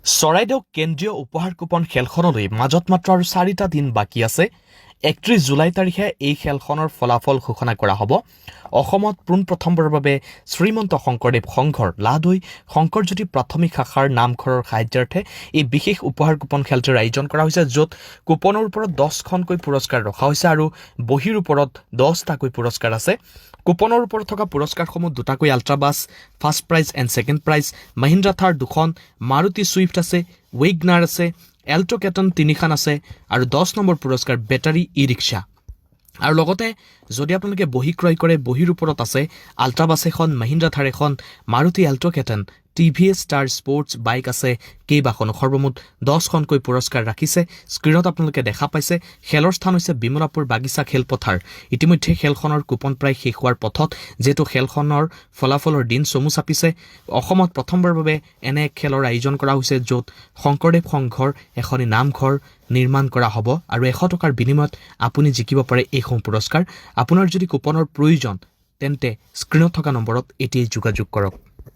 চৰাইদেউ কেন্দ্ৰীয় উপহাৰ কুপন খেলখনলৈ মাজত মাত্ৰ আৰু 4টা দিন বাকী আছে। 31 জুলাই তাৰিখে এই খেলখনৰ ফলাফল ঘোষণা কৰা হ'ব। অসমত পোনপ্ৰথমবাৰৰ বাবে শ্ৰীমন্ত শংকৰদেৱ সংঘৰ লাডৈ শংকৰজ্যোতি প্ৰাথমিক শাখাৰ নামঘৰৰ সাহায্যাৰ্থে এই বিশেষ উপহাৰ কুপন খেলটোৰ আয়োজন কৰা হৈছে, য'ত কুপনৰ ওপৰত 10খনকৈ পুৰস্কাৰ ৰখা হৈছে আৰু বহীৰ ওপৰত 10টাকৈ পুৰস্কাৰ আছে। কুপনৰ ওপৰত থকা পুৰস্কাৰসমূহ দুটাকৈ আল্ট্ৰাবাছ, first prize and second prize, Mahindra Thar 2খন, মাৰুতি ছুইফ্ট আছে, ৱেগনাৰ আছে, এল্টো কেটন 3খন আছে আৰু 10 নম্বৰ পুৰস্কাৰ বেটাৰী ই ৰিক্সা। আৰু লগতে যদি আপোনালোকে বহী ক্ৰয় কৰে, বহীৰ ওপৰত আছে আল্ট্ৰাবাছ এখন, মহিন্দ্ৰা থাৰ এখন, Maruti Alto ketone, TVS star sports bike আছে কেইবাখনো। সৰ্বমুঠ 10খনকৈ পুৰস্কাৰ ৰাখিছে। স্ক্ৰীণত আপোনালোকে দেখা পাইছে। খেলৰ স্থান হৈছে বিমলাপুৰ বাগিচা খেলপথাৰ। ইতিমধ্যে খেলখনৰ কুপন প্ৰায় শেষ হোৱাৰ পথত, যিহেতু খেলখনৰ ফলাফলৰ দিন চমু চাপিছে। অসমত প্ৰথমবাৰৰ বাবে এনে খেলৰ আয়োজন কৰা হৈছে, য'ত শংকৰদেৱ সংঘৰ এখনি নামঘৰ নিৰ্মাণ কৰা হ'ব আৰু 100 টকাৰ বিনিময়ত আপুনি জিকিব পাৰে এইসমূহ পুৰস্কাৰ। আপোনাৰ যদি কুপনৰ প্ৰয়োজন তেন্তে স্ক্ৰীণত থকা নম্বৰত এতিয়াই যোগাযোগ কৰক।